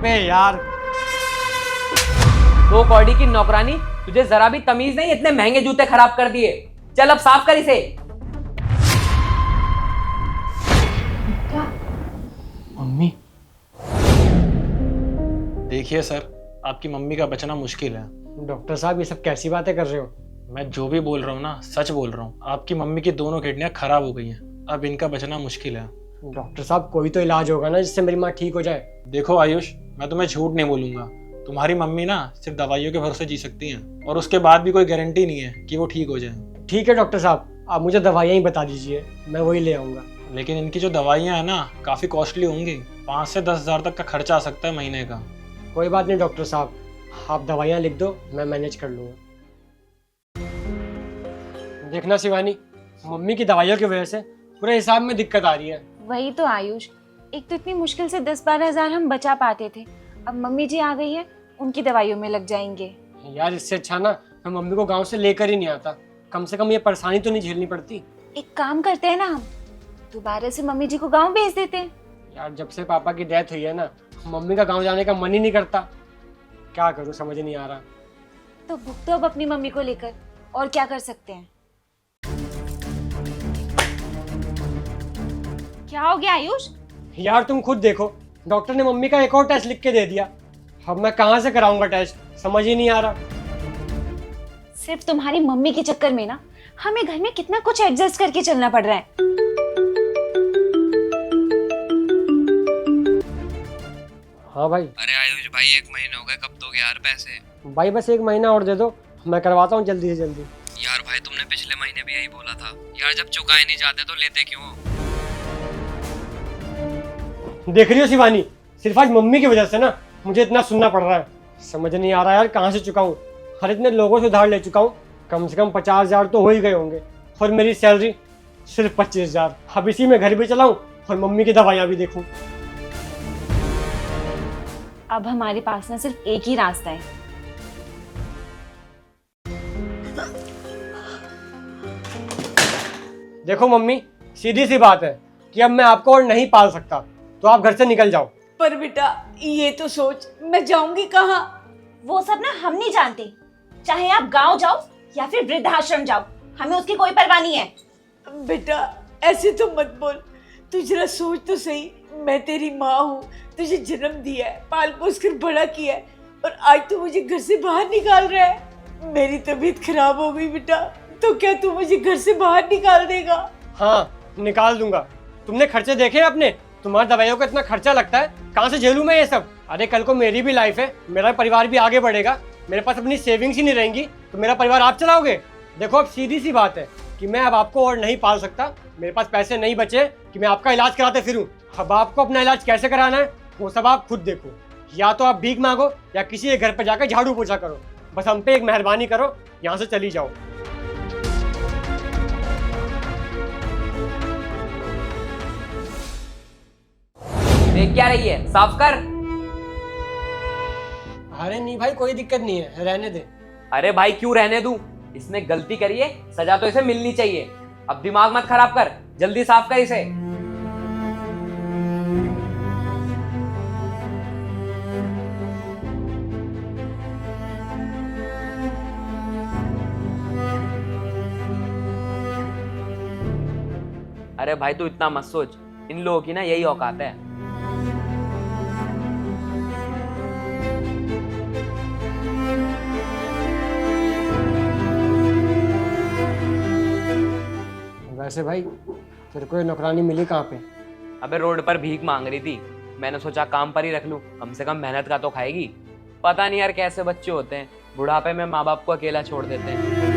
अबे यार, तो कौड़ी की नौकरानी, तुझे जरा भी तमीज नहीं, इतने महंगे जूते खराब कर दिए। चल अब साफ कर इसे। मम्मी, देखिए सर, आपकी मम्मी का बचना मुश्किल है। डॉक्टर साहब ये सब कैसी बातें कर रहे हो? मैं जो भी बोल रहा हूँ ना, सच बोल रहा हूँ। आपकी मम्मी की दोनों किडनियां खराब हो गई हैं, अब इनका बचना मुश्किल है। डॉक्टर साहब कोई तो इलाज होगा ना जिससे मेरी माँ ठीक हो जाए। देखो आयुष, मैं तुम्हें झूठ नहीं बोलूंगा, तुम्हारी मम्मी ना सिर्फ दवाइयों के भरोसे जी सकती हैं, और उसके बाद भी कोई गारंटी नहीं है कि वो ठीक हो जाए। ठीक है डॉक्टर साहब, आप मुझे दवाइयाँ ही बता दीजिए, मैं वही ले आऊँगा। लेकिन इनकी जो दवाइयाँ हैं ना, काफ़ी कॉस्टली होंगी। 5 से 10 हज़ार तक का खर्चा आ सकता है महीने का। कोई बात नहीं डॉक्टर साहब, आप दवाइयाँ लिख दो, मैं मैनेज कर लूँगा। देखना शिवानी, मम्मी की दवाइयों की वजह से पूरे हिसाब में दिक्कत आ रही है। वही तो आयुष, एक तो इतनी मुश्किल से 10-12 हजार हम बचा पाते थे, अब मम्मी जी आ गई है, उनकी दवाइयों में लग जाएंगे। यार इससे अच्छा ना मैं मम्मी को गांव से लेकर ही नहीं आता, कम से कम ये परेशानी तो नहीं झेलनी पड़ती। एक काम करते हैं ना, हम दोबारा से मम्मी जी को गांव भेज देते हैं। यार जब से पापा की डेथ हुई है ना, मम्मी का गांव जाने का मन ही नहीं करता। क्या करूँ समझ नहीं आ रहा। तो भुगतो अब अपनी मम्मी को लेकर, और क्या कर सकते हैं। क्या हो गया आयुष? यार तुम खुद देखो, डॉक्टर ने मम्मी का एक और टेस्ट लिख के दे दिया। अब मैं कहाँ से कराऊंगा टेस्ट, समझ ही नहीं आ रहा। सिर्फ तुम्हारी मम्मी के चक्कर में ना हमें घर में कितना कुछ एडजस्ट करके चलना पड़ रहा है। हाँ भाई। अरे आयुष भाई, 1 महीने हो गए, कब दोगे यार पैसे? भाई बस 1 महीना और दे दो, मैं करवाता हूँ जल्दी से जल्दी। यार भाई, तुमने पिछले महीने भी यही बोला था यार, जब चुकाए नहीं जाते तो लेते क्यों हो? देख रही हो शिवानी, सिर्फ आज मम्मी की वजह से ना मुझे इतना सुनना पड़ रहा है। समझ नहीं आ रहा यार कहाँ से चुकाऊं। हर इतने लोगों से उधार ले चुका हूँ, कम से कम 50 हजार तो हो ही गए होंगे, और मेरी सैलरी सिर्फ 25 हजार। अब इसी में घर भी चलाऊं और मम्मी की दवाइयाँ भी देखूं। अब हमारे पास ना सिर्फ एक ही रास्ता है। देखो मम्मी, सीधी सी बात है कि अब मैं आपको और नहीं पाल सकता, तो आप घर से निकल जाओ। पर बेटा ये तो सोच, मैं जाऊंगी कहाँ? वो सब ना हम नहीं जानते, चाहे आप गांव जाओ या फिर वृद्धाश्रम जाओ, हमें उसकी कोई परवाह नहीं है। बेटा ऐसे तो मत बोल, तू जरा सोच तो सही, मैं तेरी माँ हूँ, तुझे जन्म दिया है, पाल पोस कर बड़ा किया है, और आज तू मुझे घर से बाहर निकाल रहा है। मेरी तबीयत खराब हो गई बेटा, तो क्या तू मुझे घर से बाहर निकाल देगा? हाँ निकाल दूंगा। तुमने खर्चे देखे हैं अपने? तुम्हारी दवाइयों का इतना खर्चा लगता है, कहाँ से झेलूं मैं ये सब? अरे कल को मेरी भी लाइफ है, मेरा परिवार भी आगे बढ़ेगा। मेरे पास अपनी सेविंग्स ही नहीं रहेंगी तो मेरा परिवार आप चलाओगे? देखो अब सीधी सी बात है कि मैं अब आपको और नहीं पाल सकता, मेरे पास पैसे नहीं बचे कि मैं आपका इलाज कराते फिरूं। अब आपको अपना इलाज कैसे कराना है वो सब आप खुद देखो, या तो आप भीख मांगो या किसी के घर पर जाकर झाड़ू पोछा करो। बस हम पे एक मेहरबानी करो, यहाँ से चली जाओ। देख क्या रही है, साफ कर। अरे नहीं भाई कोई दिक्कत नहीं है, रहने दे। अरे भाई क्यों रहने दूं, इसने गलती करी है, सजा तो इसे मिलनी चाहिए। अब दिमाग मत खराब कर, जल्दी साफ कर इसे। अरे भाई तू इतना मत सोच, इन लोगों की ना यही औकात है। वैसे भाई तेरे को ये नौकरानी मिली कहाँ पे? अबे रोड पर भीख मांग रही थी, मैंने सोचा काम पर ही रख लूं, कम से कम मेहनत का तो खाएगी। पता नहीं यार कैसे बच्चे होते हैं, बुढ़ापे में माँ बाप को अकेला छोड़ देते हैं।